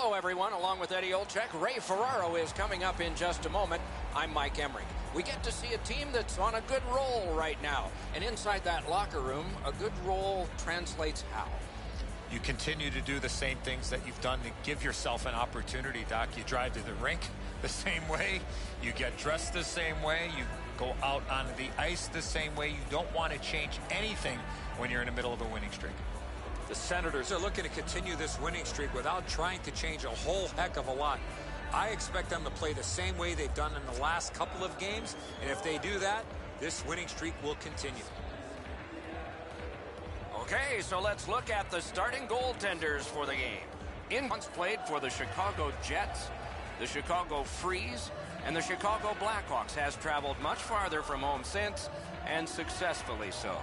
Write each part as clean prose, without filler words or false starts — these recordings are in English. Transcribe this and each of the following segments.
Hello, everyone. Along with Eddie Olczyk, Ray Ferraro is coming up in just a moment. I'm Mike Emrick. We get to see a team that's on a good roll right now. And inside that locker room, a good roll translates how? You continue to do the same things that you've done to give yourself an opportunity, Doc. You drive to the rink the same way. You get dressed the same way. You go out onto the ice the same way. You don't want to change anything when you're in the middle of a winning streak. The Senators are looking to continue this winning streak without trying to change a whole heck of a lot. I expect them to play the same way they've done in the last couple of games, and if they do that, this winning streak will continue. Okay, so let's look at the starting goaltenders for the game. Once played for the Chicago Jets, the Chicago Freeze, and the Chicago Blackhawks, has traveled much farther from home since, and successfully so.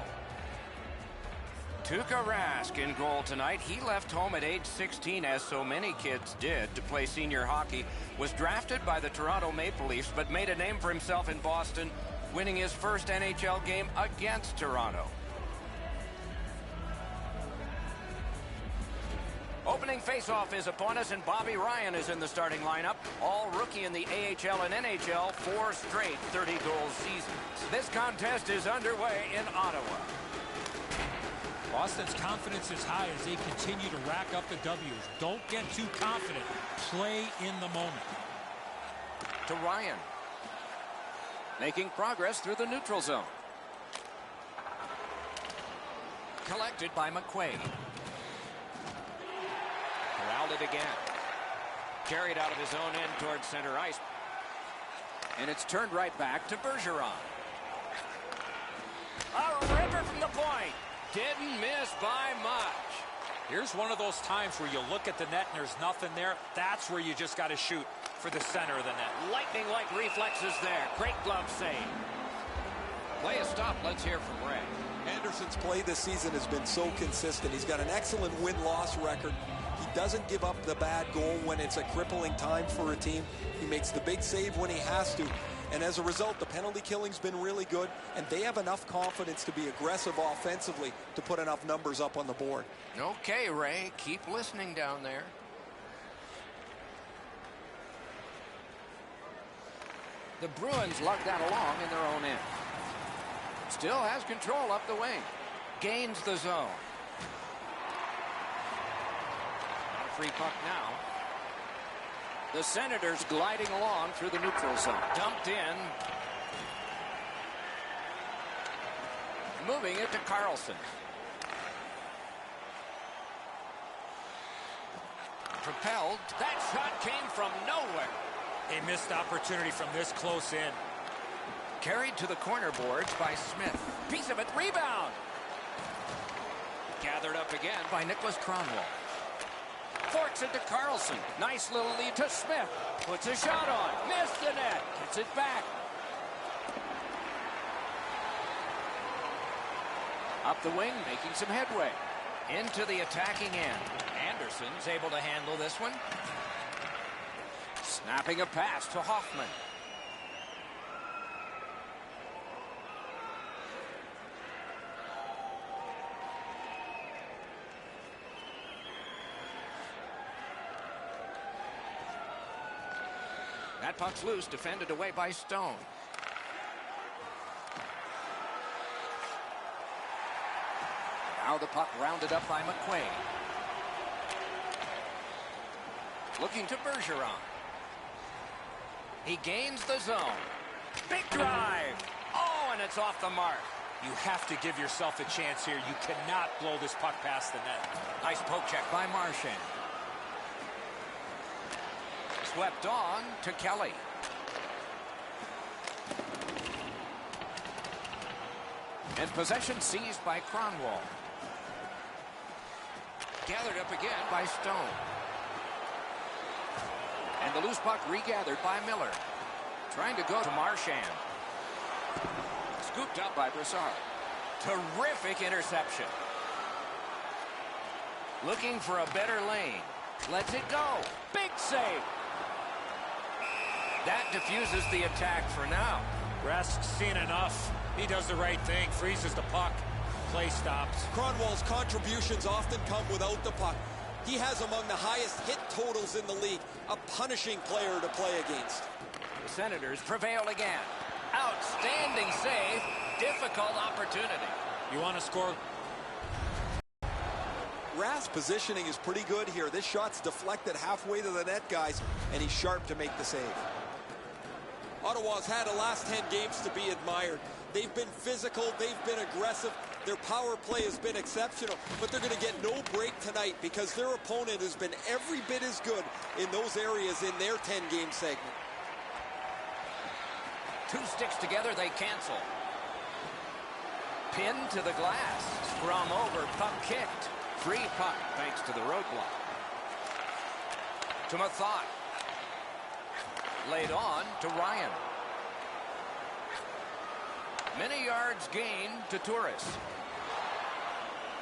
Tuukka Rask in goal tonight. He left home at age 16, as so many kids did, to play senior hockey. Was drafted by the Toronto Maple Leafs, but made a name for himself in Boston, winning his first NHL game against Toronto. Opening faceoff is upon us, and Bobby Ryan is in the starting lineup. All rookie in the AHL and NHL, 4 straight 30-goal seasons. This contest is underway in Ottawa. Boston's confidence is high as they continue to rack up the W's. Don't get too confident. Play in the moment. To Ryan. Making progress through the neutral zone. Collected by McQuaid. Corralled it again. Carried out of his own end towards center ice. And it's turned right back to Bergeron. A ripper from the point. Didn't miss by much. Here's one of those times where you look at the net and there's nothing there. That's where you just got to shoot for the center of the net. Lightning-like reflexes there. Great glove save. Play a stop. Let's hear from Ray. Anderson's play this season has been so consistent. He's got an excellent win-loss record. He doesn't give up the bad goal when it's a crippling time for a team. He makes the big save when he has to. And as a result, the penalty killing's been really good, and they have enough confidence to be aggressive offensively to put enough numbers up on the board. Okay, Ray, keep listening down there. The Bruins lug that along in their own end. Still has control up the wing. Gains the zone. A free puck now. The Senators gliding along through the neutral zone. Dumped in. Moving it to Carlson. Propelled. That shot came from nowhere. A missed opportunity from this close in. Carried to the corner boards by Smith. Piece of it. Rebound. Gathered up again by Nicholas Kronwall. Forks it to Carlson. Nice little lead to Smith. Puts a shot on. Missed the net. Gets it back. Up the wing, making some headway. Into the attacking end. Anderson's able to handle this one. Snapping a pass to Hoffman. That puck's loose, defended away by Stone. Now the puck rounded up by McQuaid. Looking to Bergeron. He gains the zone. Big drive. Oh, and it's off the mark. You have to give yourself a chance here. You cannot blow this puck past the net. Nice poke check by Marchand. Swept on to Kelly. And possession seized by Kronwall. Gathered up again by Stone. And the loose puck regathered by Miller. Trying to go to Marchand. Scooped up by Brassard. Terrific interception. Looking for a better lane. Lets it go. Big save. That diffuses the attack for now. Rask's seen enough. He does the right thing. Freezes the puck. Play stops. Kronwall's contributions often come without the puck. He has among the highest hit totals in the league. A punishing player to play against. The Senators prevail again. Outstanding save. Difficult opportunity. You want to score? Rath's positioning is pretty good here. This shot's deflected halfway to the net, guys, and he's sharp to make the save. Ottawa's had the last 10 games to be admired. They've been physical, they've been aggressive, their power play has been exceptional, but they're going to get no break tonight because their opponent has been every bit as good in those areas in their 10-game segment. Two sticks together, they cancel. Pin to the glass. Scrum over, puck kicked. Free puck thanks to the roadblock. To Mathot. Laid on to Ryan. Many yards gained to Turris.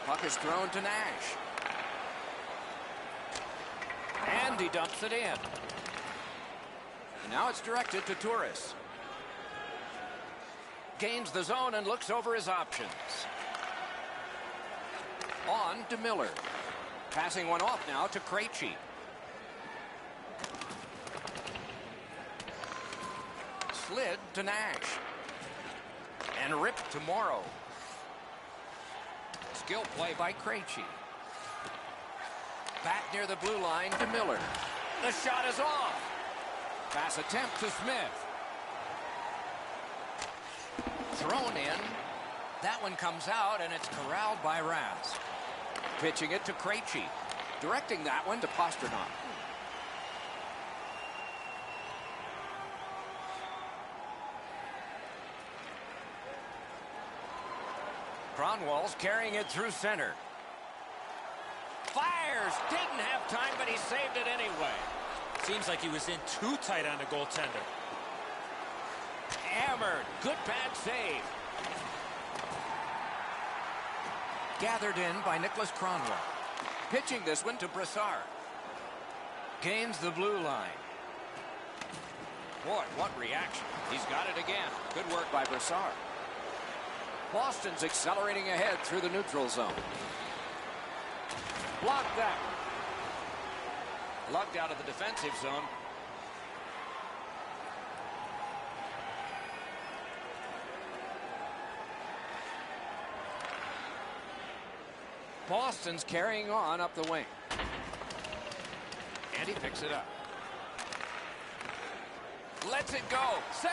Puck is thrown to Nash. And he dumps it in. And now it's directed to Turris. Gains the zone and looks over his options. On to Miller. Passing one off now to Krejci. Slid to Nash. And ripped to Morrow. Skill play by Krejci. Back near the blue line to Miller. The shot is off. Pass attempt to Smith. Thrown in. That one comes out, and it's corralled by Rath. Pitching it to Krejci. Directing that one to Pasternak. Cronwall's carrying it through center. Fires. Didn't have time, but he saved it anyway. Seems like he was in too tight on the goaltender. Hammered. Good pad save. Gathered in by Nicholas Cronwall. Pitching this one to Brassard. Gains the blue line. Boy, what reaction. He's got it again. Good work by Brassard. Boston's accelerating ahead through the neutral zone. Blocked that. Lugged out of the defensive zone. Boston's carrying on up the wing. And he picks it up. Lets it go. Save.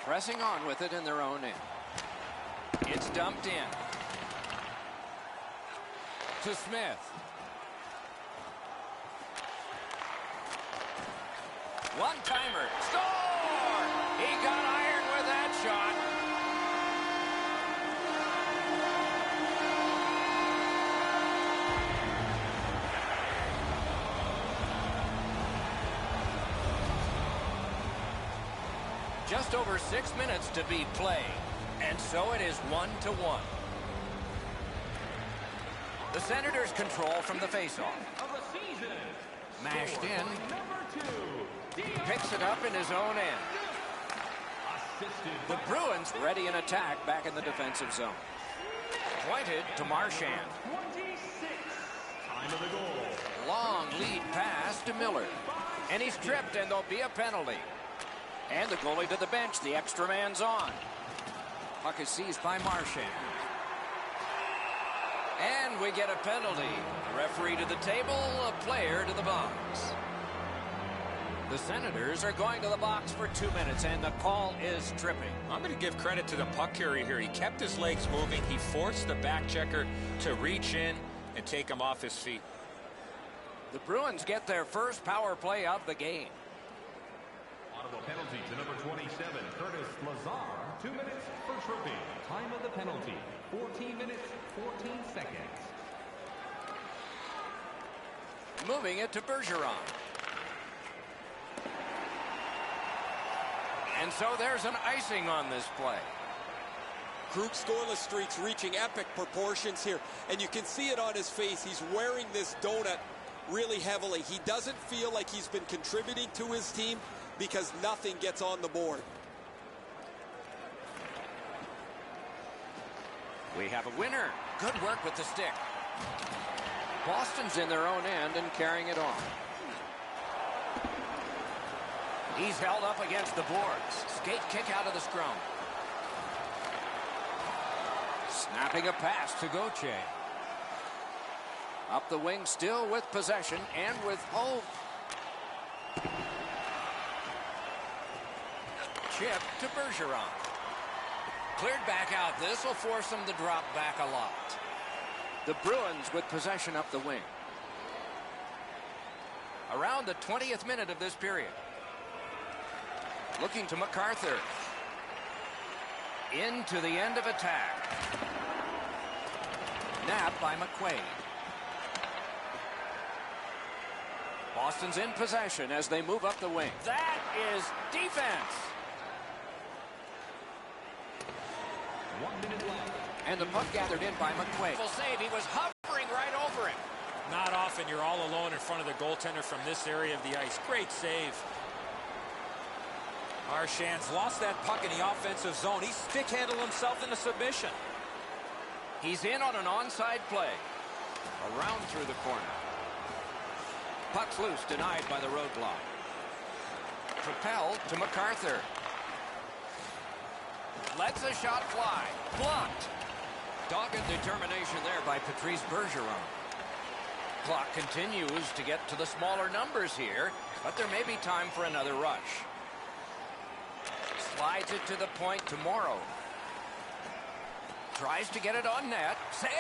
Pressing on with it in their own end. It's dumped in. To Smith. One-timer. Score! He got iron with that shot. Just over 6 minutes to be played, and so it is 1-1. The Senators control from the faceoff. Mashed in. Picks it up in his own end. The Bruins ready an attack back in the defensive zone. Pointed to Marchand. Long lead pass to Miller. And he's tripped, and there'll be a penalty. And the goalie to the bench. The extra man's on. Puck is seized by Marchand. And we get a penalty. A referee to the table, a player to the box. The Senators are going to the box for 2 minutes, and the call is tripping. I'm going to give credit to the puck carrier here. He kept his legs moving. He forced the back checker to reach in and take him off his feet. The Bruins get their first power play of the game. Ottawa penalty to number 27, Curtis Lazar. 2 minutes for tripping. Time of the penalty, 14 minutes, 14 seconds. Moving it to Bergeron. And so there's an icing on this play. Krug scoreless streaks reaching epic proportions here. And you can see it on his face. He's wearing this donut really heavily. He doesn't feel like he's been contributing to his team because nothing gets on the board. We have a winner. Good work with the stick. Boston's in their own end and carrying it on. He's held up against the boards. Skate kick out of the scrum. Snapping a pass to Gauthier. Up the wing, still with possession and with hope. Chip to Bergeron. Cleared back out. This will force them to drop back a lot. The Bruins with possession up the wing. Around the 20th minute of this period. Looking to MacArthur. Into the end of attack. Nap by McQuaid. Boston's in possession as they move up the wing. That is defense. 1 minute left. And the puck gathered in by McQuaid. Full save. He was hovering right over him. Not often you're all alone in front of the goaltender from this area of the ice. Great save. Marchand's lost that puck in the offensive zone. He stick-handled himself into submission. He's in on an onside play. Around through the corner. Puck's loose, denied by the roadblock. Propelled to MacArthur. Lets a shot fly. Blocked. Dogged determination there by Patrice Bergeron. Clock continues to get to the smaller numbers here, but there may be time for another rush. Slides it to the point to Morrow. Tries to get it on net. Save!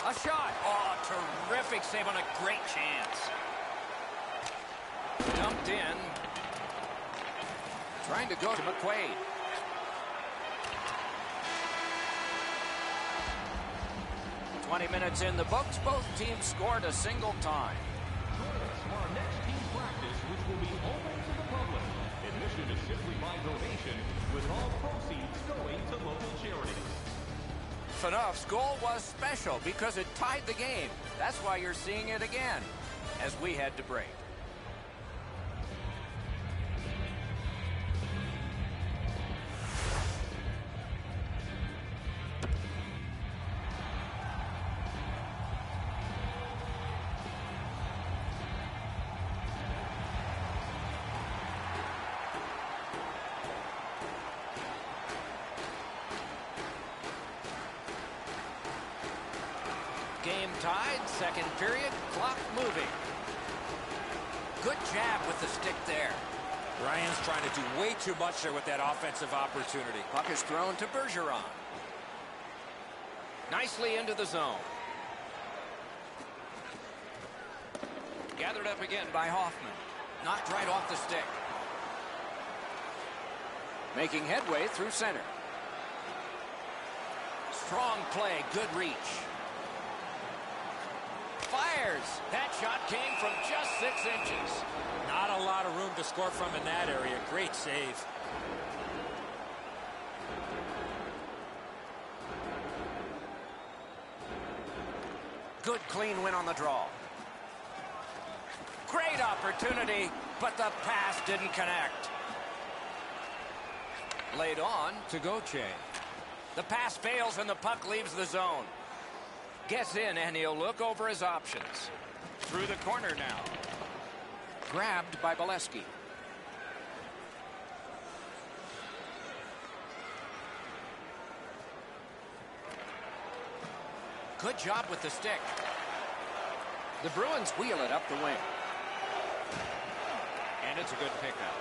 A shot. Oh, terrific save on a great chance. Dumped in. Trying to go to McQuaid. "20 minutes in the books. Both teams scored a single time. Join us for our next team practice, which will be open to the public. Admission is simply by donation, with all proceeds going to local charities." Phaneuf's goal was special because it tied the game. That's why you're seeing it again as we head to break. Game tied, second period, clock moving. Good jab with the stick there. Ryan's trying to do way too much there with that offensive opportunity. Puck is thrown to Bergeron. Nicely into the zone. Gathered up again by Hoffman. Knocked right off the stick. Making headway through center. Strong play, good reach. Fires. That shot came from just 6 inches. Not a lot of room to score from in that area. Great save. Good clean win on the draw. Great opportunity, but the pass didn't connect. Laid on to Gauthier. The pass fails and the puck leaves the zone. Gets in and he'll look over his options. Through the corner now. Grabbed by Bolesky. Good job with the stick. The Bruins wheel it up the wing. And it's a good pickup.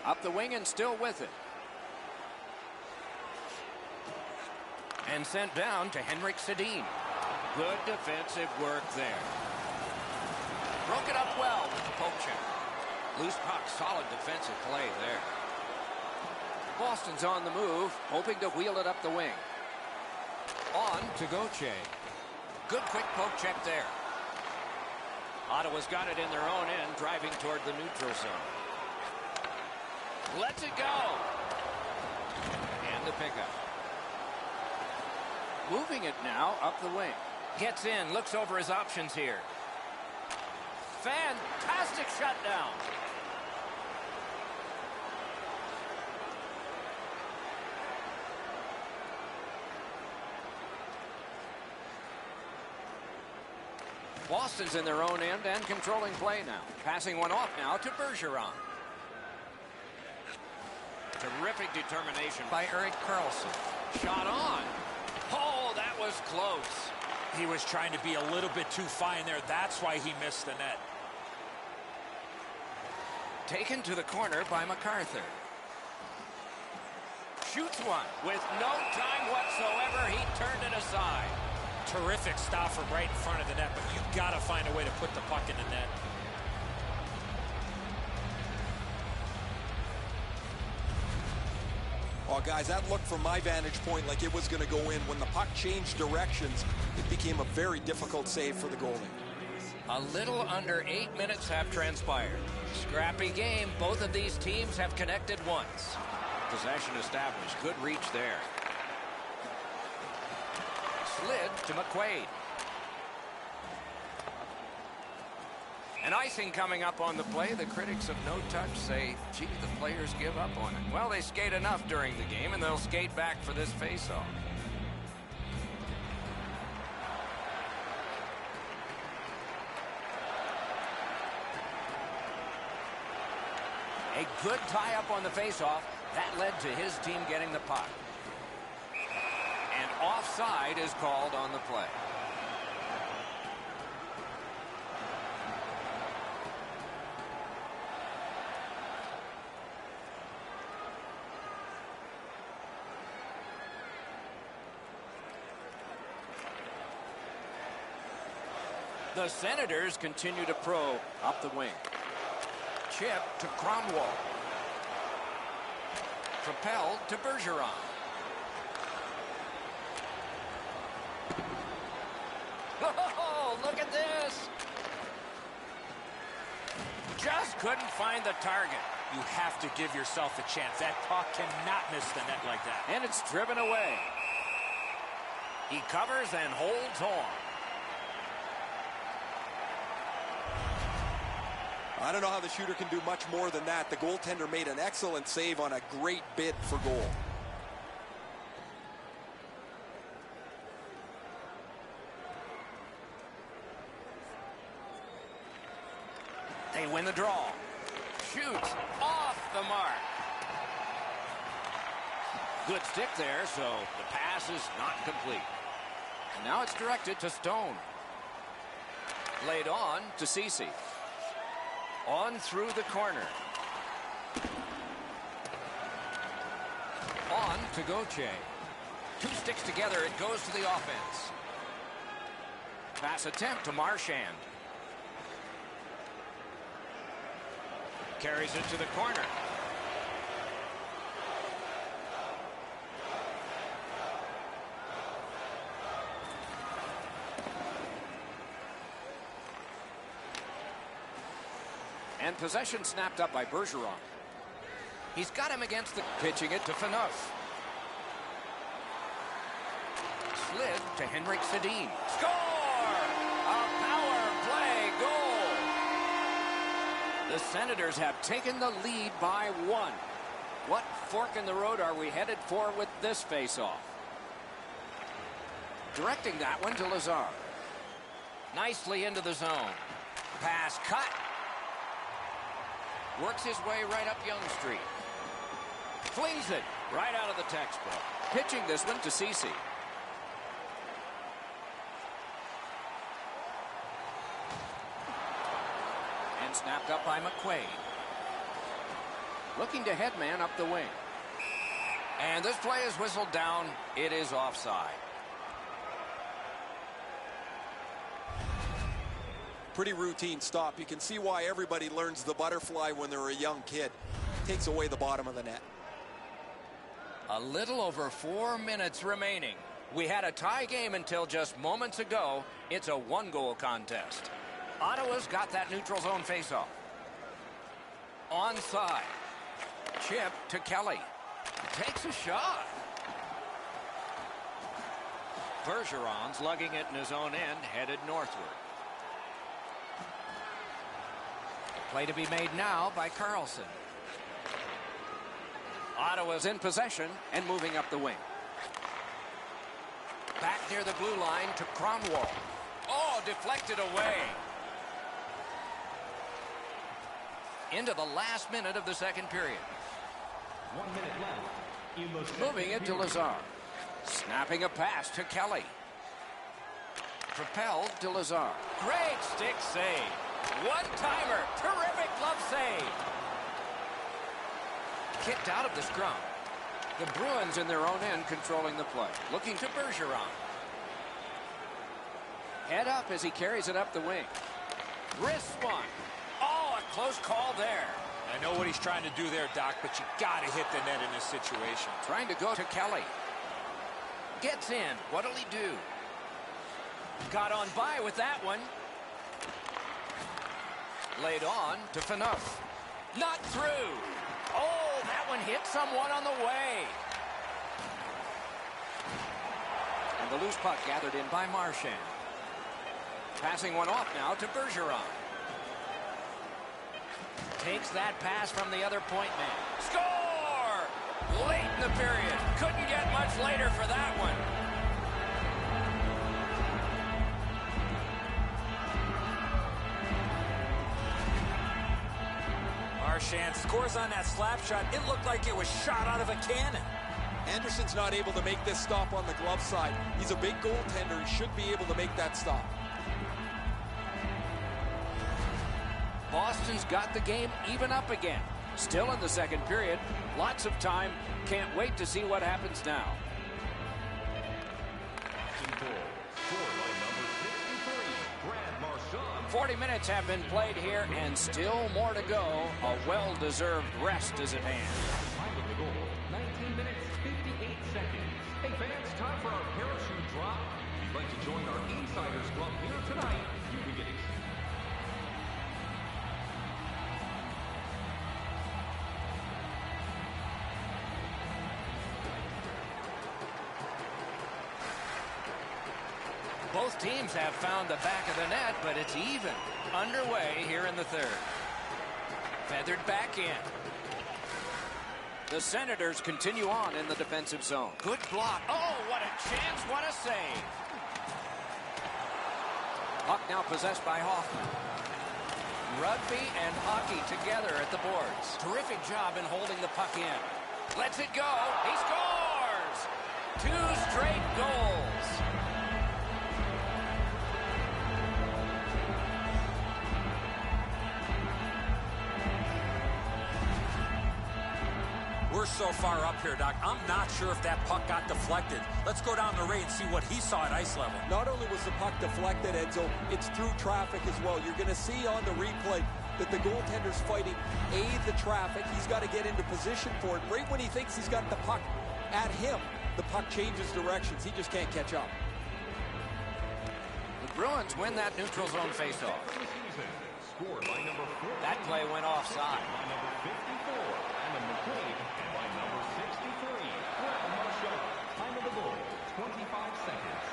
Up the wing and still with it. And sent down to Henrik Sedin. Good defensive work there. Broke it up well with the poke check. Loose puck, solid defensive play there. Boston's on the move, hoping to wheel it up the wing. On to Gauthier. Good quick poke check there. Ottawa's got it in their own end, driving toward the neutral zone. Lets it go. And the pickup. Moving it now up the wing. Gets in, looks over his options here. Fantastic shutdown. Boston's in their own end and controlling play now. Passing one off now to Bergeron. Terrific determination by Erik Karlsson. Shot on. Oh, that was close. He was trying to be a little bit too fine there. That's why he missed the net. Taken to the corner by MacArthur. Shoots one with no time whatsoever. He turned it aside. Terrific stop from right in front of the net, but you've got to find a way to put the puck in the net. Oh, guys, that looked from my vantage point like it was going to go in. When the puck changed directions, it became a very difficult save for the goalie. A little under 8 minutes have transpired. Scrappy game. Both of these teams have connected once. Possession established. Good reach there. Slid to McQuaid. An icing coming up on the play. The critics of no touch say, gee, the players give up on it. Well, they skate enough during the game, and they'll skate back for this faceoff. A good tie-up on the faceoff. That led to his team getting the puck. And offside is called on the play. The Senators continue to probe up the wing. Chip to Cromwell. Propelled to Bergeron. Oh, look at this. Just couldn't find the target. You have to give yourself a chance. That puck cannot miss the net like that. And it's driven away. He covers and holds on. I don't know how the shooter can do much more than that. The goaltender made an excellent save on a great bid for goal. They win the draw. Shoots off the mark. Good stick there, so the pass is not complete. And now it's directed to Stone. Laid on to Ceci. On through the corner. On to Gauthier. Two sticks together, it goes to the offense. Pass attempt to Marchand. Carries it to the corner. And possession snapped up by Bergeron. He's got him against the... Pitching it to Phaneuf. Slid to Henrik Sedin. Score! A power play goal! The Senators have taken the lead by 1. What fork in the road are we headed for with this faceoff? Directing that one to Lazar. Nicely into the zone. Pass cut. Works his way right up Young Street. Flings it right out of the textbook. Pitching this one to Ceci. And snapped up by McQuaid. Looking to headman up the wing. And this play is whistled down. It is offside. Pretty routine stop. You can see why everybody learns the butterfly when they're a young kid. Takes away the bottom of the net. A little over 4 minutes remaining. We had a tie game until just moments ago. It's a 1-goal contest. Ottawa's got that neutral zone faceoff. Onside. Chip to Kelly. Takes a shot. Bergeron's lugging it in his own end, headed northward. Play to be made now by Karlsson. Ottawa's in possession and moving up the wing. Back near the blue line to Cromwell. Oh, deflected away. Into the last minute of the second period. 1 minute left in the second Moving it to period. Lazar. Snapping a pass to Kelly. Propelled to Lazar. Great stick save. One-timer. Terrific glove save. Kicked out of the scrum. The Bruins in their own end controlling the play. Looking to Bergeron. Head up as he carries it up the wing. Wrist one. Oh, a close call there. I know what he's trying to do there, Doc, but you got to hit the net in this situation. Trying to go to Kelly. Gets in. What'll he do? Got on by with that one. Laid on to Phaneuf. Not through. Oh, that one hit someone on the way. And the loose puck gathered in by Marchand. Passing one off now to Bergeron. Takes that pass from the other point man. Score! Late in the period. Couldn't get much later for that one. Marchand scores on that slap shot. It looked like it was shot out of a cannon. Anderson's not able to make this stop on the glove side. He's a big goaltender. He should be able to make that stop. Boston's got the game even up again. Still in the second period. Lots of time. Can't wait to see what happens now. 40 minutes have been played here, and still more to go. A well-deserved rest is at hand. Time of the goal, 19 minutes, 58 seconds. Hey fans, time for our parachute drop. If you'd like to join our Insiders Club here tonight, you can get Both teams have found the back of the net, but it's even. Underway here in the third. Feathered back in. The Senators continue on in the defensive zone. Good block. Oh, what a chance. What a save. Puck now possessed by Hoffman. Rugby and hockey together at the boards. Terrific job in holding the puck in. Lets it go. He scores! 2 straight goals. We're so far up here, Doc. I'm not sure if that puck got deflected. Let's go down the rate and see what he saw at ice level. Not only was the puck deflected, Enzo, it's through traffic as well. You're going to see on the replay that the goaltender's fighting the traffic. He's got to get into position for it. Right when he thinks he's got the puck at him, the puck changes directions. He just can't catch up. The Bruins win that neutral zone faceoff. scored by number 4. That play went offside. By number 54, Adam McQuaid, and by number 63, Brad Marchand. Time of the goal, 25 seconds.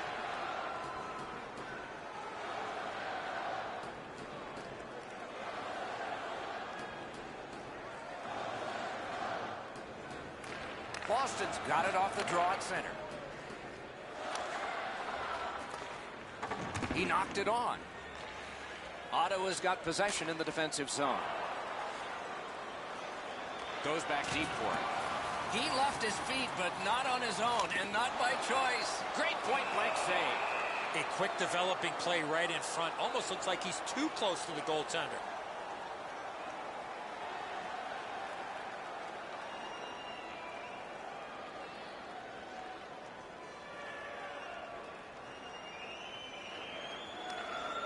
Boston's got it off the draw at center. He knocked it on. Ottawa's got possession in the defensive zone. Goes back deep for it. He left his feet, but not on his own, and not by choice. Great point-blank save. A quick developing play right in front. Almost looks like he's too close to the goaltender.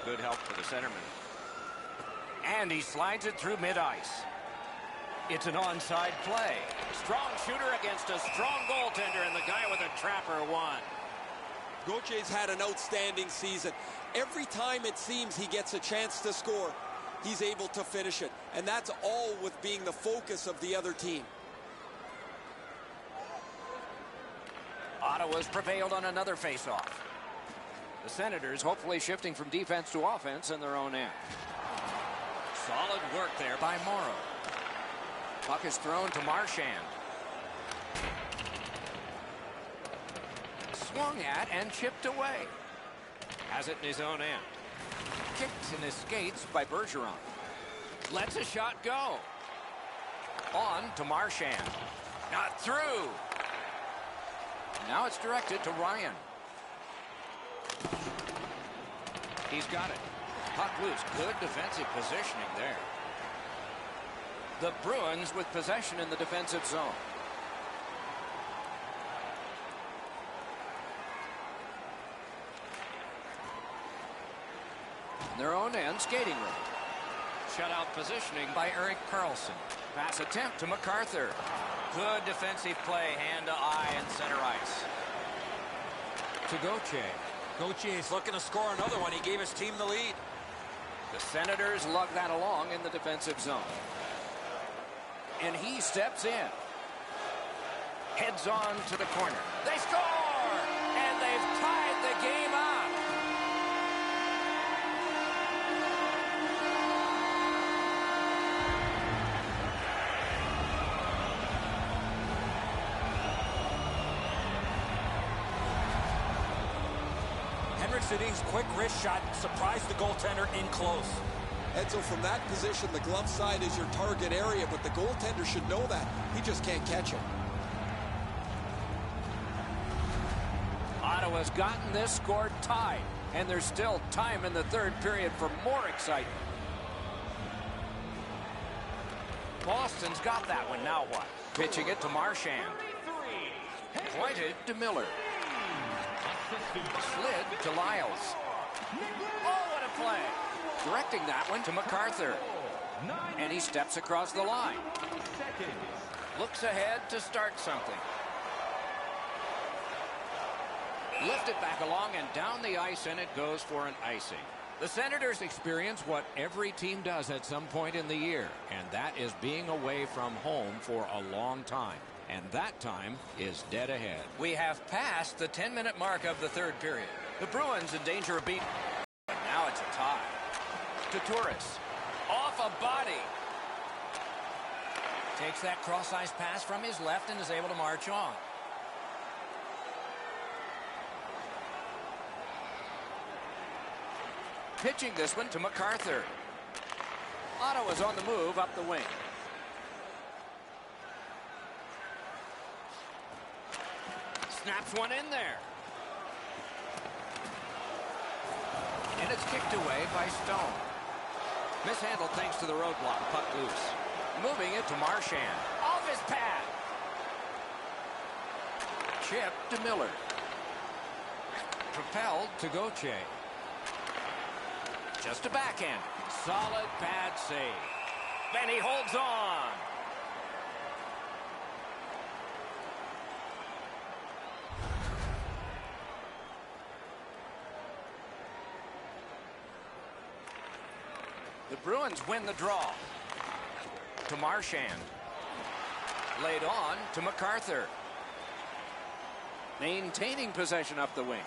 Good help for the centerman. And he slides it through mid-ice. It's an onside play. Strong shooter against a strong goaltender, and the guy with a trapper won. Gautier's had an outstanding season. Every time it seems he gets a chance to score, he's able to finish it. And that's all with being the focus of the other team. Ottawa's prevailed on another faceoff. The Senators hopefully shifting from defense to offense in their own end. Solid work there by Morrow. Puck is thrown to Marchand. Swung at and chipped away. Has it in his own end. Kicked in his skates by Bergeron. Lets a shot go. On to Marchand. Not through. Now it's directed to Ryan. He's got it. Puck loose. Good defensive positioning there. The Bruins with possession in the defensive zone. Their own end skating room. Shutout positioning by Erik Karlsson. Pass attempt to MacArthur. Good defensive play, hand to eye and center ice. To Gauthier. Gauthier is looking to score another one. He gave his team the lead. The Senators lug that along in the defensive zone. And he steps in. Heads on to the corner. They score! And they've tied the game up. Sedin's quick wrist shot surprised the goaltender in close. Edzo, from that position, the glove side is your target area, but the goaltender should know that. He just can't catch it. Ottawa's gotten this score tied, and there's still time in the third period for more excitement. Boston's got that one. Now what? Pitching it to Marchand. Pointed to Miller. Slid to Lyles. Oh, what a play. Directing that one to MacArthur. And he steps across the line. Looks ahead to start something. Lift it back along and down the ice, and it goes for an icing. The Senators experience what every team does at some point in the year, and that is being away from home for a long time. And that time is dead ahead. We have passed the 10-minute mark of the third period. The Bruins in danger of beating. But now it's a tie. To Turris. Off a body. Takes that cross-ice pass from his left and is able to march on. Pitching this one to MacArthur. Ottawa's on the move up the wing. Snaps one in there. And it's kicked away by Stone. Mishandled thanks to the roadblock. Puck loose. Moving it to Marchand. Off his pad. Chip to Miller. Propelled to Gauthier. Just a backhand. Solid pad save. And he holds on. The Bruins win the draw. To Marchand. Laid on to MacArthur. Maintaining possession up the wing.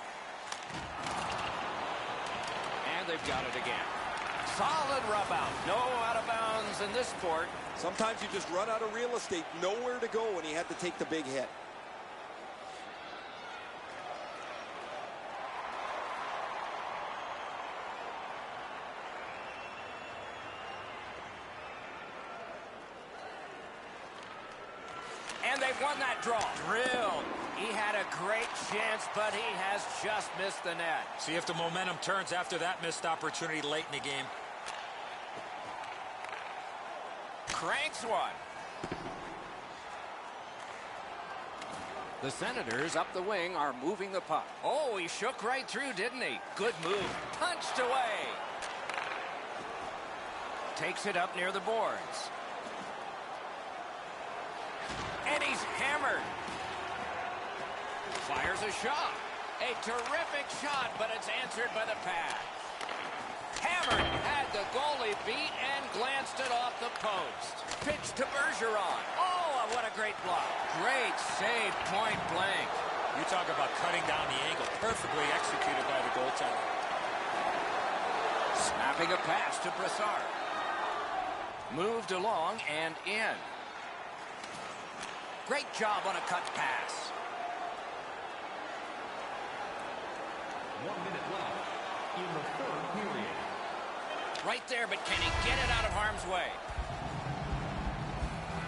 And they've got it again. Solid rub out. No out of bounds in this sport. Sometimes you just run out of real estate. Nowhere to go, and he had to take the big hit. And they've won that draw. Drilled. He had a great chance, but he has just missed the net. See if the momentum turns after that missed opportunity late in the game. Cranks one. The Senators up the wing are moving the puck. Oh, he shook right through, didn't he? Good move. Punched away. Takes it up near the boards. And he's hammered. Fires a shot. A terrific shot, but it's answered by the pad. Hammered had the goalie beat and glanced it off the post. Pitch to Bergeron. Oh, what a great block. Great save, point blank. You talk about cutting down the angle. Perfectly executed by the goaltender. Snapping a pass to Brassard. Moved along and in. Great job on a cut pass. 1 minute left. in the third period. Right there, but can he get it out of harm's way?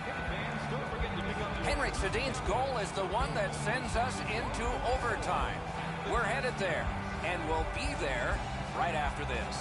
Hey, fans, don't forget to pick up Henrik Sedin's goal is the one that sends us into overtime. We're headed there, and we'll be there right after this.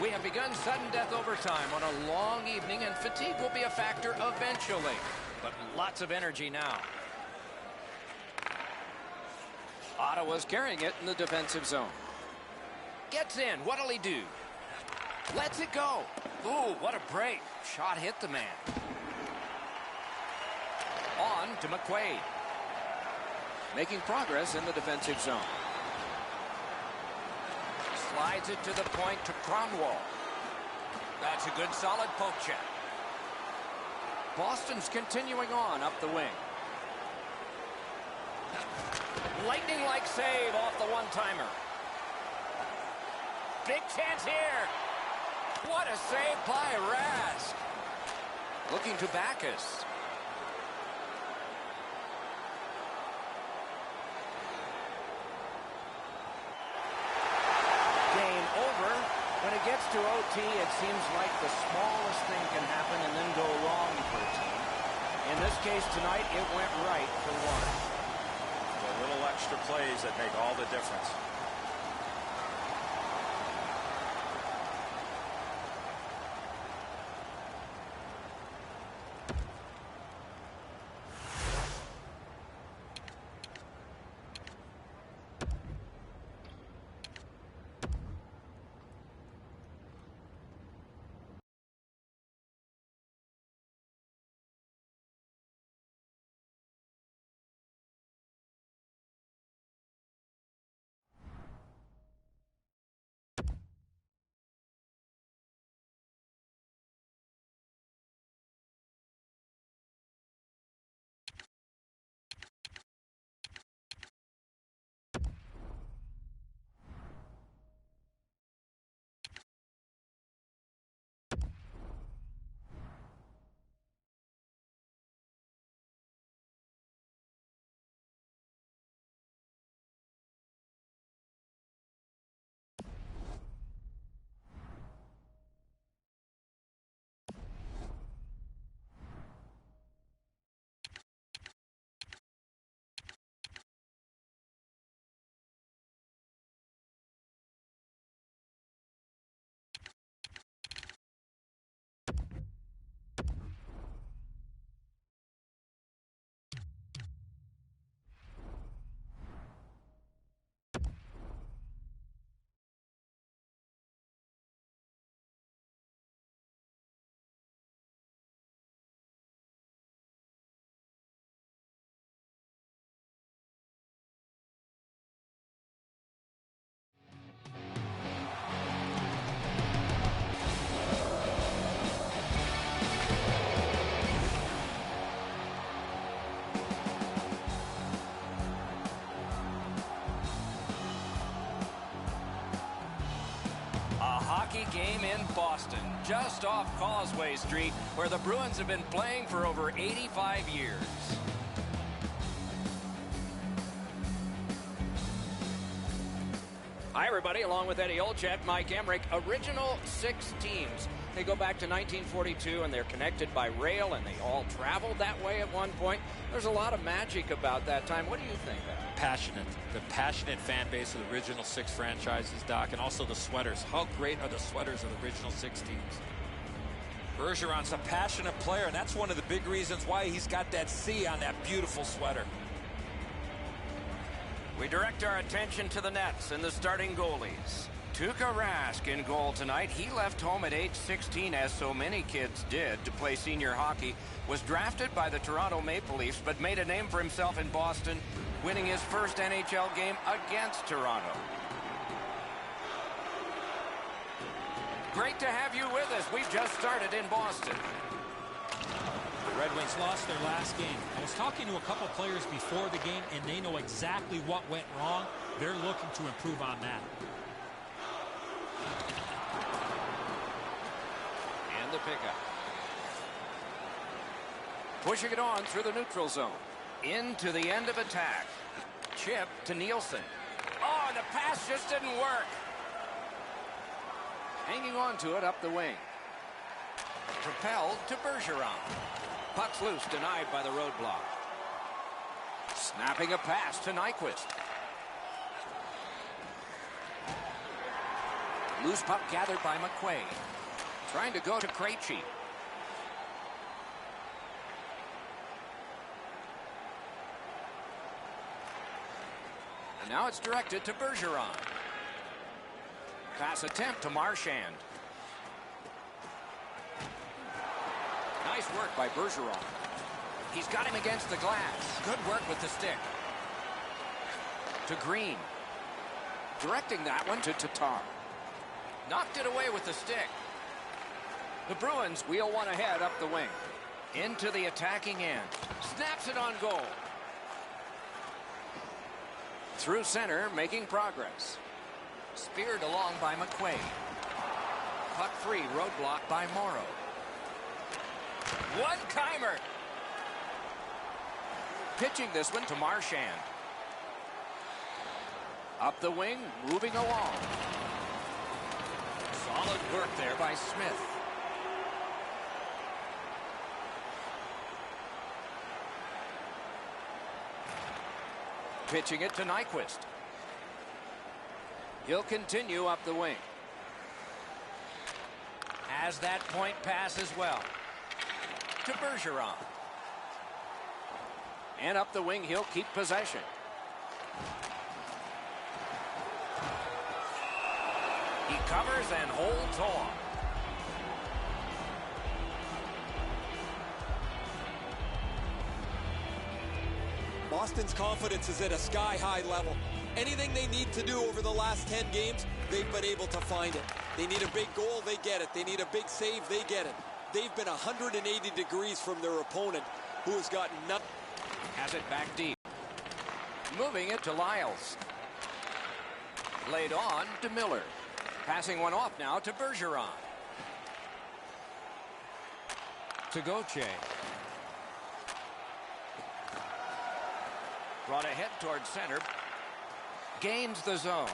We have begun sudden death overtime on a long evening, and fatigue will be a factor eventually. But lots of energy now. Ottawa's carrying it in the defensive zone. Gets in. What'll he do? Lets it go. Ooh, what a break. Shot hit the man. On to McQuaid. Making progress in the defensive zone. Slides it to the point to Kronwall. That's a good solid poke check. Boston's continuing on up the wing. Lightning-like save off the one-timer. Big chance here. What a save by Rask. Looking to Backus. When it gets to OT, it seems like the smallest thing can happen and then go wrong for a team. In this case tonight, it went right for one. The little extra plays that make all the difference. Game in Boston, just off Causeway Street, where the Bruins have been playing for over 85 years. Hi, everybody. Along with Eddie Olczyk, Mike Emmerich. Original 6 teams. They go back to 1942, and they're connected by rail, and they all traveled that way at one point. There's a lot of magic about that time. What do you think? Passionate. The passionate fan base of the original 6 franchises, Doc, and also the sweaters. How great are the sweaters of the original 6 teams? Bergeron's a passionate player, and that's one of the big reasons why he's got that C on that beautiful sweater. We direct our attention to the nets and the starting goalies. Tuukka Rask in goal tonight. He left home at age 16, as so many kids did, to play senior hockey. Was drafted by the Toronto Maple Leafs, but made a name for himself in Boston, winning his first NHL game against Toronto. Great to have you with us. We've just started in Boston. The Red Wings lost their last game. I was talking to a couple players before the game, and they know exactly what went wrong. They're looking to improve on that. And the pickup. Pushing it on through the neutral zone. Into the end of attack. Chip to Nielsen. Oh, the pass just didn't work. Hanging on to it up the wing. Propelled to Bergeron. Puck's loose, denied by the roadblock. Snapping a pass to Nyquist. Loose puck gathered by McQuaid. Trying to go to Krejci. And now it's directed to Bergeron. Pass attempt to Marchand. Nice work by Bergeron. He's got him against the glass. Good work with the stick. To Green. Directing that one to Tatar. Knocked it away with the stick. The Bruins wheel one ahead up the wing. Into the attacking end. Snaps it on goal. Through center, making progress. Speared along by McQuaid. Puck free, roadblock by Morrow. One-timer. Pitching this one to Marchand. Up the wing, moving along. Solid work there by Smith. Pitching it to Nyquist. He'll continue up the wing. Has that point pass as well. To Bergeron. And up the wing, he'll keep possession. He covers and holds on. Boston's confidence is at a sky-high level. Anything they need to do over the last 10 games, they've been able to find it. They need a big goal, they get it. They need a big save, they get it. They've been 180 degrees from their opponent, who has gotten nothing. Has it back deep. Moving it to Lyles. Laid on to Miller. Passing one off now to Bergeron. To Gauthier. Brought ahead towards center. Gains the zone.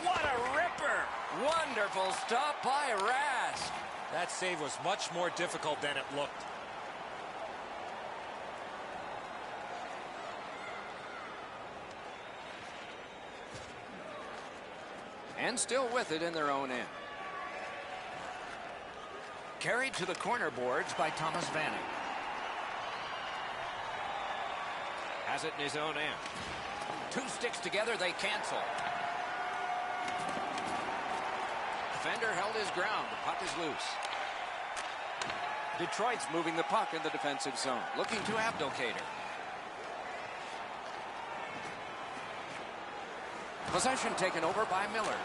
What a ripper! Wonderful stop by Rask. That save was much more difficult than it looked. And still with it in their own end. Carried to the corner boards by Thomas Vanek. Has it in his own end. Two sticks together, they cancel. Defender held his ground. The puck is loose. Detroit's moving the puck in the defensive zone. Looking to Abdelkader. Possession taken over by Miller.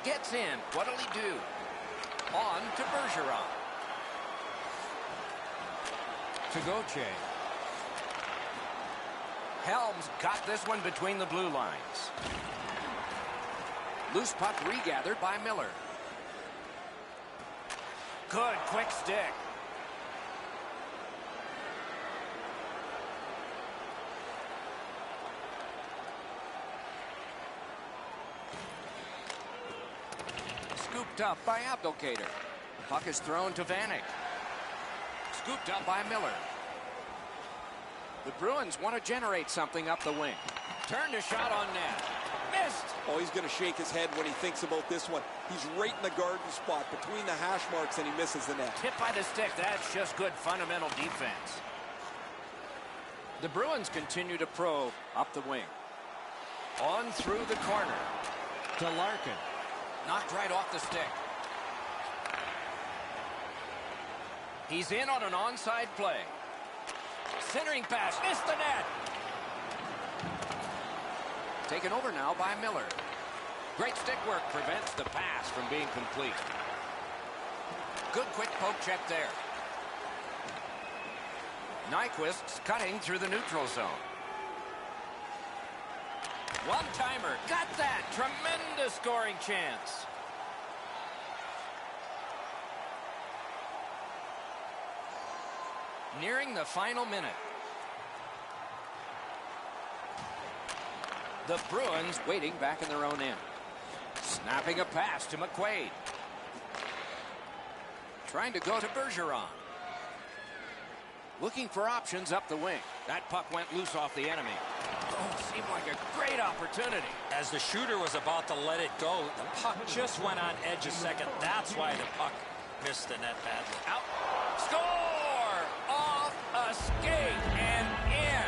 Gets in. What'll he do? On to Bergeron. To Gauthier. Helms got this one between the blue lines. Loose puck regathered by Miller. Good quick stick. Scooped up by Abdelkader. Puck is thrown to Vanek. Scooped up by Miller. The Bruins want to generate something up the wing. Turned a shot on net. Missed. Oh, he's going to shake his head when he thinks about this one. He's right in the garden spot between the hash marks, and he misses the net. Hit by the stick. That's just good fundamental defense. The Bruins continue to probe up the wing. On through the corner. To Larkin. Knocked right off the stick. He's in on an onside play. Centering pass. Missed the net. Taken over now by Miller. Great stick work prevents the pass from being complete. Good quick poke check there. Nyquist's cutting through the neutral zone. One-timer. Got that. Tremendous scoring chance. Nearing the final minute. The Bruins waiting back in their own end. Snapping a pass to McQuaid. Trying to go to Bergeron. Looking for options up the wing. That puck went loose off the enemy. Oh, seemed like a great opportunity. As the shooter was about to let it go, the puck just went on edge a second. That's why the puck missed the net badly. Out. Score! Off a skate and in.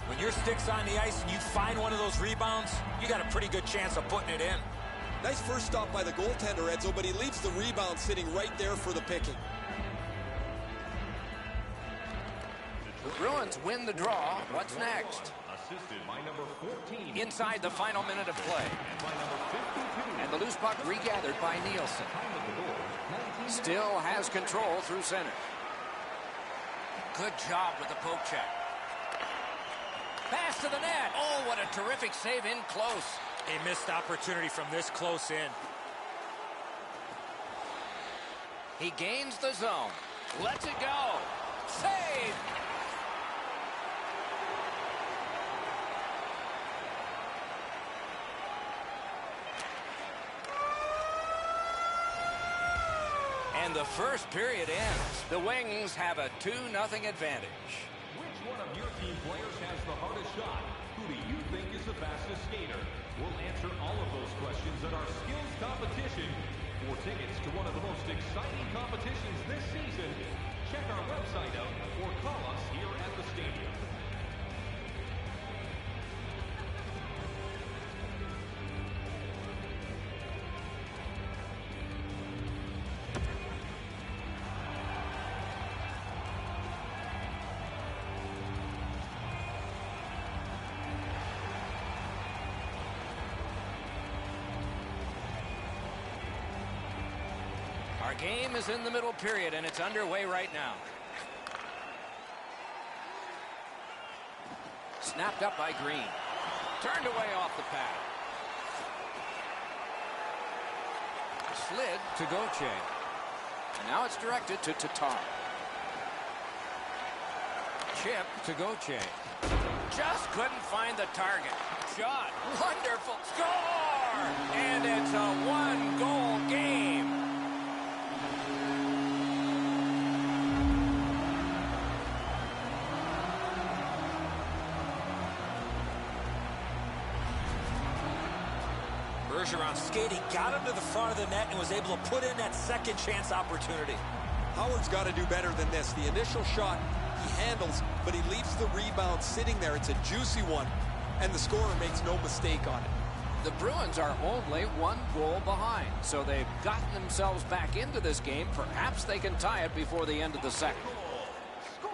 When your stick's on the ice and you find one of those rebounds, you got a pretty good chance of putting it in. Nice first stop by the goaltender, Edzo, but he leaves the rebound sitting right there for the picking. The Bruins win the draw. What's next? Assisted by number 14. Inside the final minute of play. And by number 52. And the loose puck regathered by Nielsen. Time of the goal, 19. Still has control through center. Good job with the poke check. Pass to the net. Oh, what a terrific save in close. A missed opportunity from this close in. He gains the zone. Lets it go. Save. And the first period ends. The Wings have a 2-0 advantage. Which one of your team players has the hardest shot? Who do you think is the fastest skater? We'll answer all of those questions at our skills competition. For tickets to one of the most exciting competitions this season, check our website out or call us here at the stadium. Our game is in the middle period, and it's underway right now. Snapped up by Green. Turned away off the pad. Slid to Gauthier. And now it's directed to Tatar. Chip to Gauthier. Just couldn't find the target. Shot. Wonderful. Score! And it's a one-goal game. Bergeron skating, got him to the front of the net and was able to put in that second chance opportunity. Howard's got to do better than this. The initial shot he handles, but he leaves the rebound sitting there. It's a juicy one, and the scorer makes no mistake on it. The Bruins are only one goal behind, so they've gotten themselves back into this game. Perhaps they can tie it before the end of the second.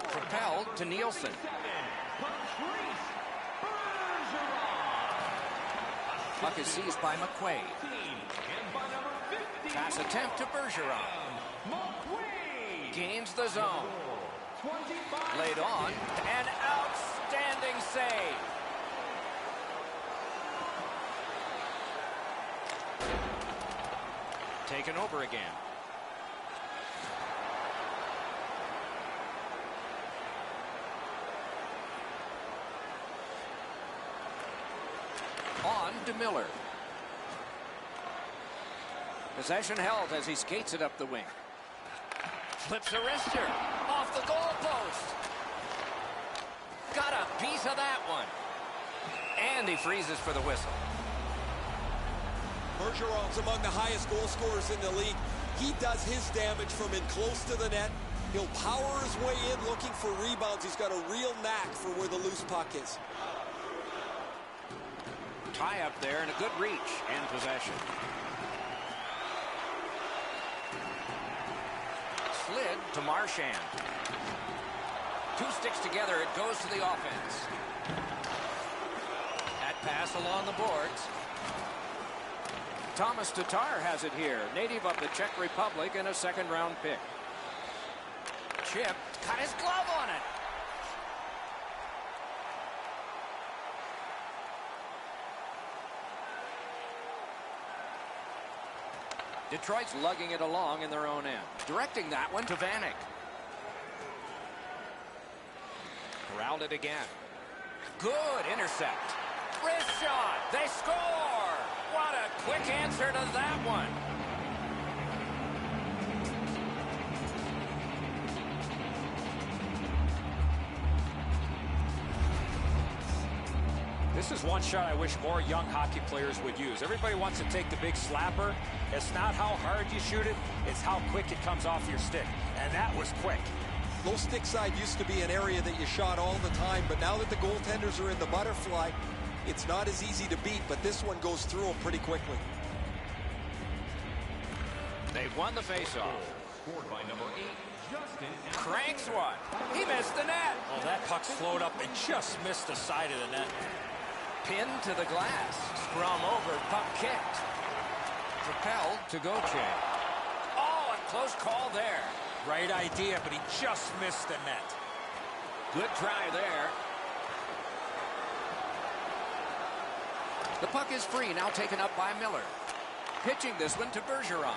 Propelled to Nielsen. Puck is seized by McQuaid. Pass attempt to Bergeron. Gains the zone. Laid on. An outstanding save. Taken over again. On to Miller. Possession held as he skates it up the wing. Flips a wrister off the goalpost. Got a piece of that one. And he freezes for the whistle. Bergeron's among the highest goal scorers in the league. He does his damage from in close to the net. He'll power his way in looking for rebounds. He's got a real knack for where the loose puck is. Tie up there and a good reach and possession. to Marchand. Two sticks together, it goes to the offense. That pass along the boards. Thomas Tatar has it here, native of the Czech Republic and a second-round pick. Chip got his glove on it. Detroit's lugging it along in their own end. Directing that one to Vanek. Corralled it again. Good intercept. Wrist shot. They score. What a quick answer to that one. This is one shot I wish more young hockey players would use. Everybody wants to take the big slapper. It's not how hard you shoot it, it's how quick it comes off your stick. And that was quick. Low stick side used to be an area that you shot all the time, but now that the goaltenders are in the butterfly, it's not as easy to beat, but this one goes through them pretty quickly. They've won the faceoff. Scored by number 8, Justin. Cranks one. He missed the net. Oh, that puck slowed up and just missed the side of the net. Pinned to the glass. Scrum over. Puck kicked. Propelled to Gauthier. Oh, a close call there. Right idea, but he just missed the net. Good try there. The puck is free, now taken up by Miller. Pitching this one to Bergeron.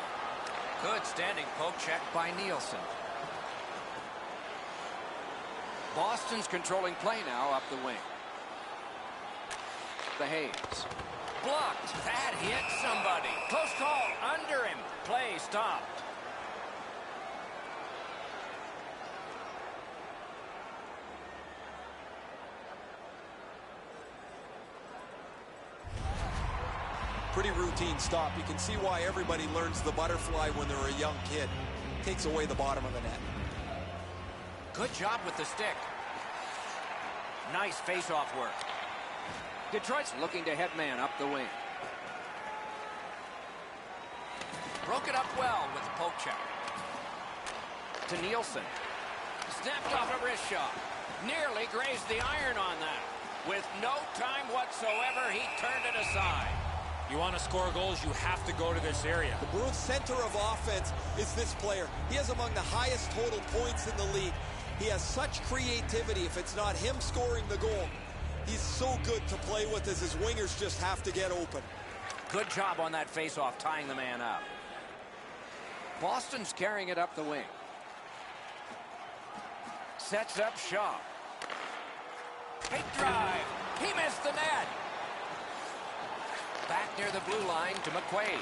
Good standing poke check by Nielsen. Boston's controlling play now up the wing. The Hayes. Blocked. That hit somebody. Close call. Under him. Play stopped. Pretty routine stop. You can see why everybody learns the butterfly when they're a young kid. Takes away the bottom of the net. Good job with the stick. Nice face-off work. Detroit's looking to head man up the wing. Broke it up well with the poke check. To Nielsen. Snapped off a wrist shot. Nearly grazed the iron on that. With no time whatsoever, he turned it aside. You want to score goals, you have to go to this area. The Bruins' center of offense is this player. He has among the highest total points in the league. He has such creativity. If it's not him scoring the goal, he's so good to play with as his wingers just have to get open. Good job on that face-off, tying the man up. Boston's carrying it up the wing. Sets up Shaw. Big drive. He missed the net. Back near the blue line to McQuaid.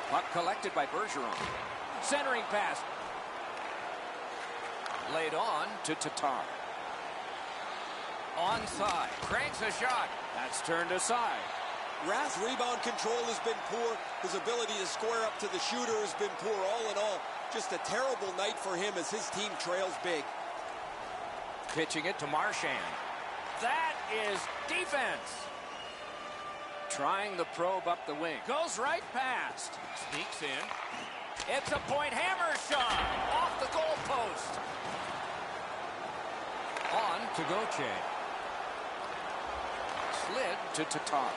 Puck collected by Bergeron. Centering pass. Laid on to Tatar. Onside. Cranks a shot. That's turned aside. Rath's rebound control has been poor. His ability to square up to the shooter has been poor. All in all, just a terrible night for him as his team trails big. Pitching it to Marchand. That is defense. Trying the probe up the wing. Goes right past. Sneaks in. It's a point hammer shot. Off the goal post. On to Gauthier. Slid to Tatar.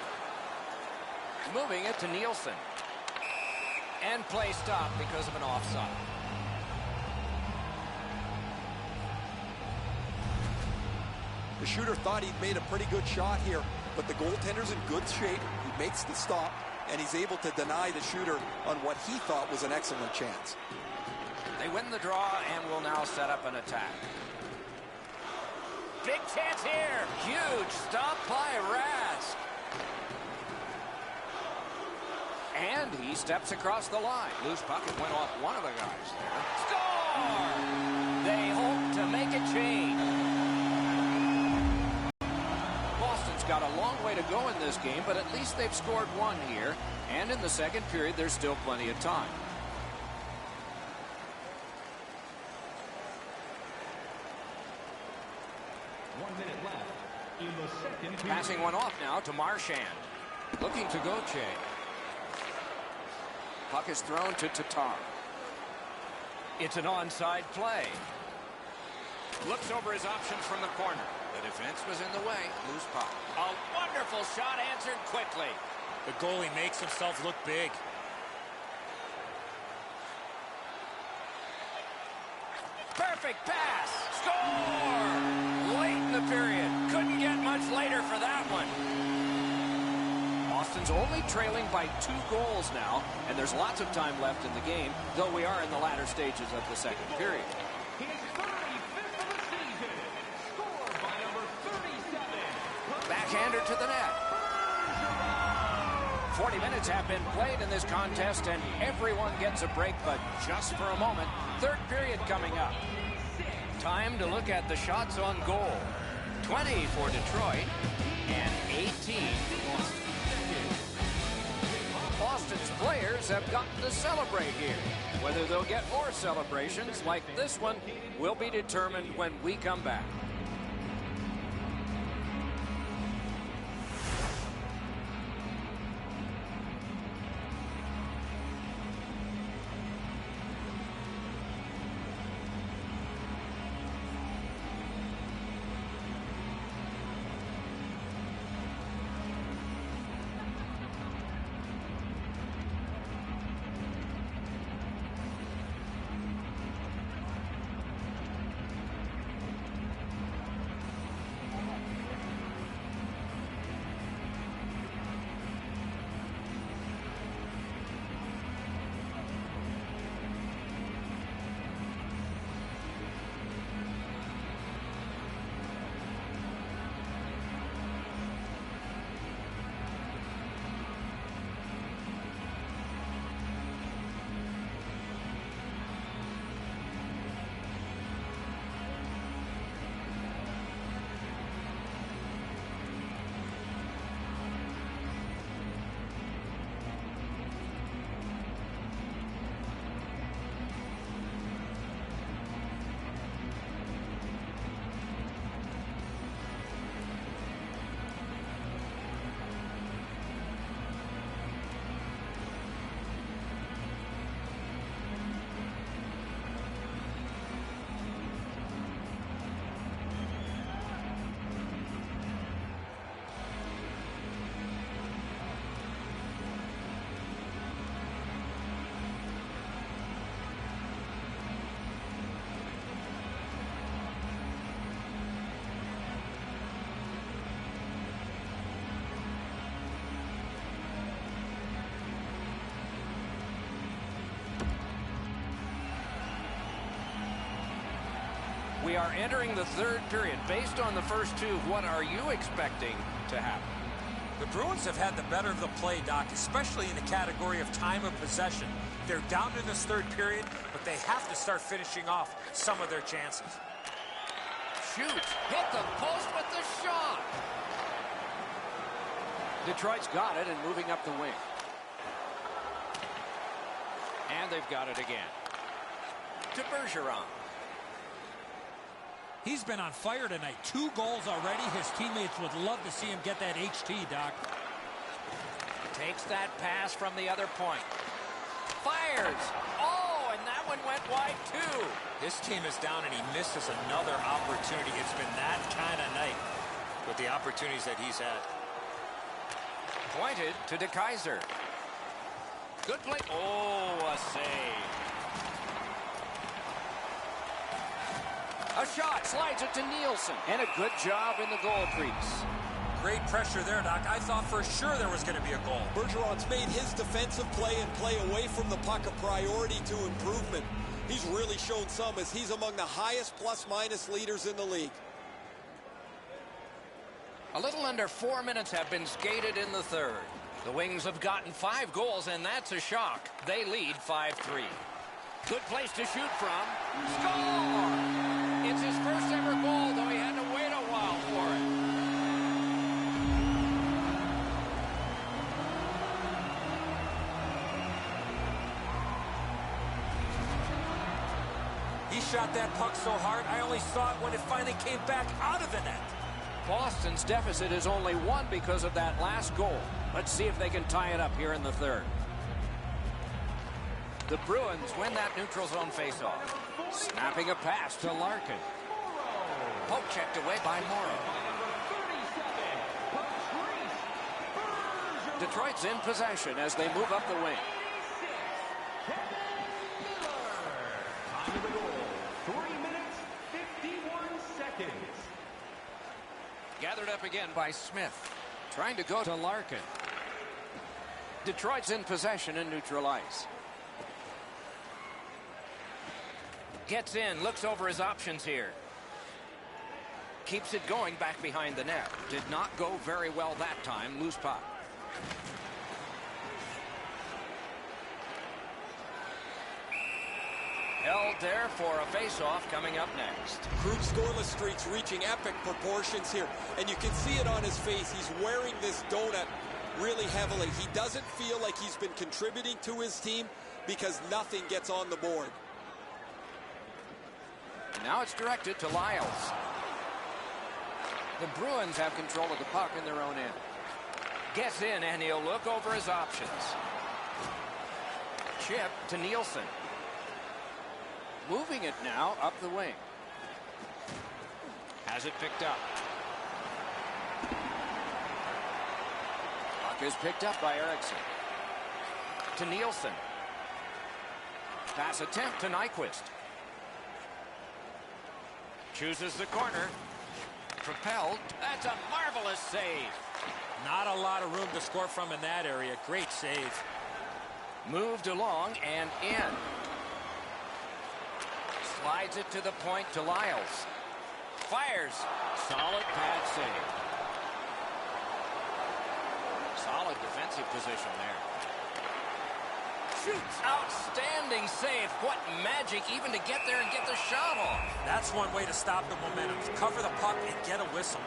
Moving it to Nielsen. And play stopped because of an offside. The shooter thought he'd made a pretty good shot here, but the goaltender's in good shape. He makes the stop, and he's able to deny the shooter on what he thought was an excellent chance. They win the draw and will now set up an attack. Big chance here. Huge stop by Rask. And he steps across the line. Loose puck, it went off one of the guys there. Score! They hope to make a change. Boston's got a long way to go in this game, but at least they've scored one here. And in the second period, there's still plenty of time. Left in the second period. Passing one off now to Marchand. Looking to Gauthier. Puck is thrown to Tatar. It's an onside play. Looks over his options from the corner. The defense was in the way. Loose puck. A wonderful shot answered quickly. The goalie makes himself look big. Perfect pass. Score! Late in the period. Couldn't get much later for that one. Boston's only trailing by 2 goals now, and there's lots of time left in the game, though we are in the latter stages of the second period. His 35th of the season. Scored by number 37. Backhander to the net. 40 minutes have been played in this contest, and everyone gets a break, but just for a moment. Third period coming up. Time to look at the shots on goal. 20 for Detroit and 18 for Boston. Boston's players have gotten to celebrate here. Whether they'll get more celebrations like this one will be determined when we come back. We are entering the third period. Based on the first 2, what are you expecting to happen? The Bruins have had the better of the play, Doc, especially in the category of time of possession. They're down in this third period, but they have to start finishing off some of their chances. Shoot! Hit the post with the shot! Detroit's got it and moving up the wing. And they've got it again. To Bergeron. He's been on fire tonight. 2 goals already. His teammates would love to see him get that HT, Doc. Takes that pass from the other point. Fires! Oh, and that one went wide too. This team is down and he misses another opportunity. It's been that kind of night with the opportunities that he's had. Pointed to DeKaiser. Good play. Oh, a save. A shot, slides it to Nielsen. And a good job in the goal crease. Great pressure there, Doc. I thought for sure there was going to be a goal. Bergeron's made his defensive play and play away from the puck a priority to improvement. He's really shown some as he's among the highest plus-minus leaders in the league. A little under 4 minutes have been skated in the third. The Wings have gotten 5 goals, and that's a shock. They lead 5-3. Good place to shoot from. Score! It's his first ever goal, though he had to wait a while for He shot that puck so hard, I only saw it when it finally came back out of the net. Boston's deficit is only 1 because of that last goal. Let's see if they can tie it up here in the third. The Bruins win that neutral zone faceoff. Snapping a pass to Larkin. Poke checked away by Morrow. Detroit's in possession as they move up the wing. Time of the goal, 3 minutes, 51 seconds. Gathered up again by Smith. Trying to go to Larkin. Detroit's in possession in neutral ice. Gets in, looks over his options here. Keeps it going back behind the net. Did not go very well that time. Loose puck. Held there for a face-off coming up next. Crude scoreless streaks reaching epic proportions here. And you can see it on his face. He's wearing this donut really heavily. He doesn't feel like he's been contributing to his team because nothing gets on the board. Now it's directed to Lyles. The Bruins have control of the puck in their own end. Gets in, and he'll look over his options. Chip to Nielsen. Moving it now up the wing. Has it picked up. Puck is picked up by Eriksson. To Nielsen. Pass attempt to Nyquist. Chooses the corner. Propelled. That's a marvelous save. Not a lot of room to score from in that area. Great save. Moved along and in. Slides it to the point to Lyles. Fires. Solid pad save. Solid defensive position there. Shoots. Outstanding save. What magic even to get there and get the shot off. That's one way to stop the momentum. Cover the puck and get a whistle.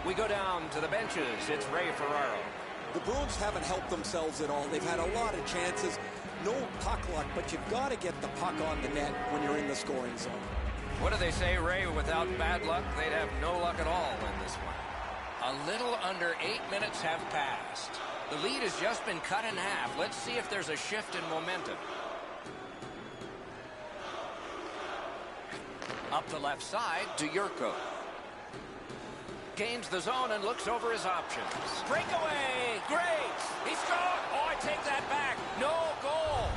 We go down to the benches. It's Ray Ferraro. The Bruins haven't helped themselves at all. They've had a lot of chances. No puck luck, but you've got to get the puck on the net when you're in the scoring zone. What do they say, Ray? Without bad luck, they'd have no luck at all in this one. A little under 8 minutes have passed. The lead has just been cut in half. Let's see if there's a shift in momentum. Up the left side to Yurko. Gains the zone and looks over his options. Breakaway! Great! He scored! Oh, I take that back. No goal!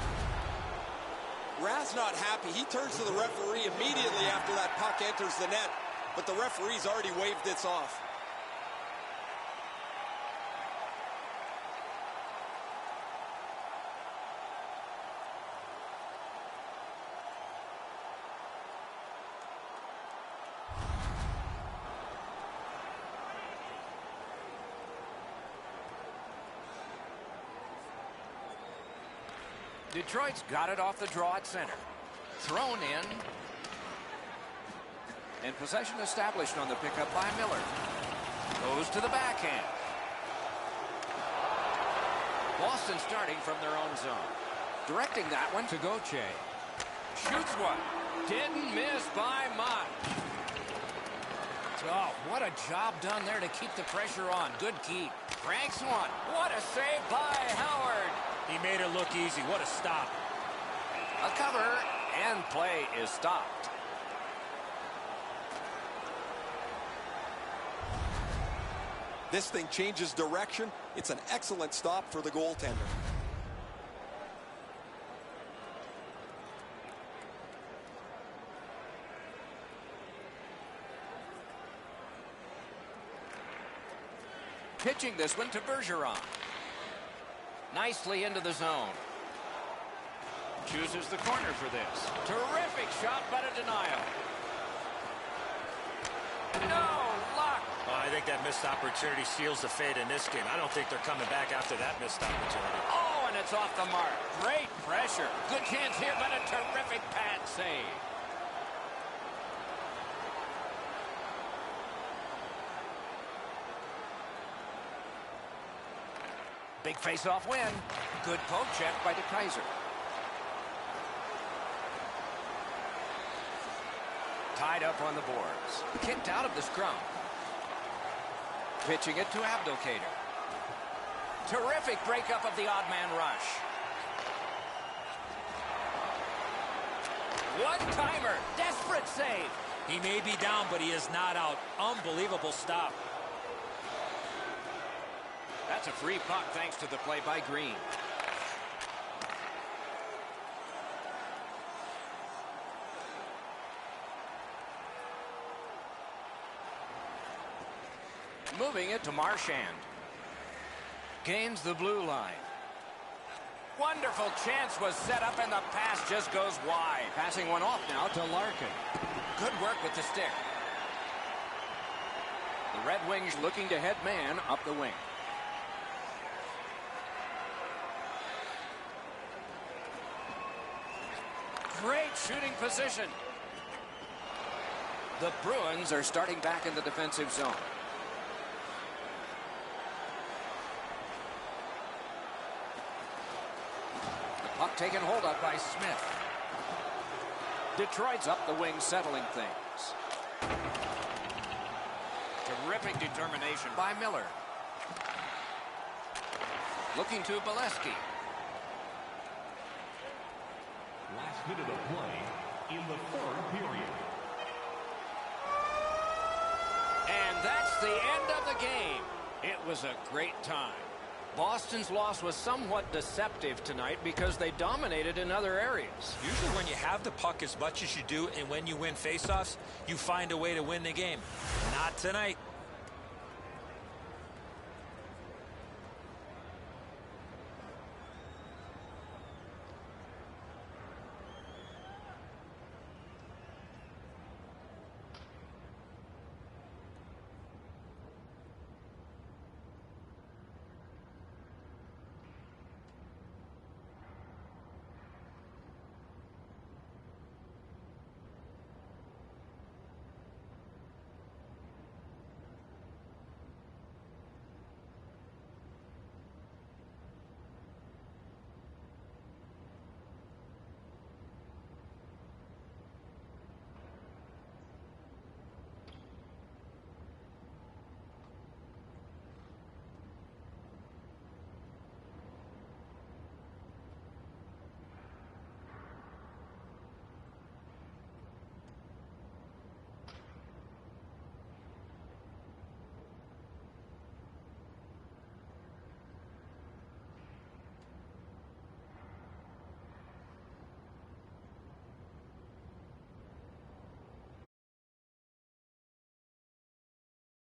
Raz's not happy. He turns to the referee immediately after that puck enters the net, but the referee's already waved this off. Detroit's got it off the draw at center. Thrown in. And possession established on the pickup by Miller. Goes to the backhand. Boston starting from their own zone. Directing that one to Gauthier. Shoots one. Didn't miss by much. Oh, what a job done there to keep the pressure on. Good keep. Cranks one. What a save by Howard. He made it look easy. What a stop. A cover, and play is stopped. This thing changes direction. It's an excellent stop for the goaltender. Pitching this one to Bergeron. Nicely into the zone. Chooses the corner for this. Terrific shot, but a denial. No luck. Well, I think that missed opportunity seals the fate in this game. I don't think they're coming back after that missed opportunity. Oh, and it's off the mark. Great pressure. Good chance here, but a terrific pad save. Big face-off win. Good poke check by DeKaiser. Tied up on the boards. Kicked out of the scrum. Pitching it to Abdelkader. Terrific breakup of the odd man rush. One-timer. Desperate save. He may be down, but he is not out. Unbelievable stop. That's a free puck thanks to the play by Green. Moving it to Marchand. Gains the blue line. Wonderful chance was set up and the pass just goes wide. Passing one off now to Larkin. Good work with the stick. The Red Wings looking to head man up the wing. Great shooting position. The Bruins are starting back in the defensive zone. Puck taken hold of by Smith. Detroit's up the wing settling things. Terrific determination by Miller. Looking to Bolesky. Last minute of play in the third period. And that's the end of the game. It was a great time. Boston's loss was somewhat deceptive tonight because they dominated in other areas. Usually when you have the puck as much as you do and when you win faceoffs, you find a way to win the game. Not tonight.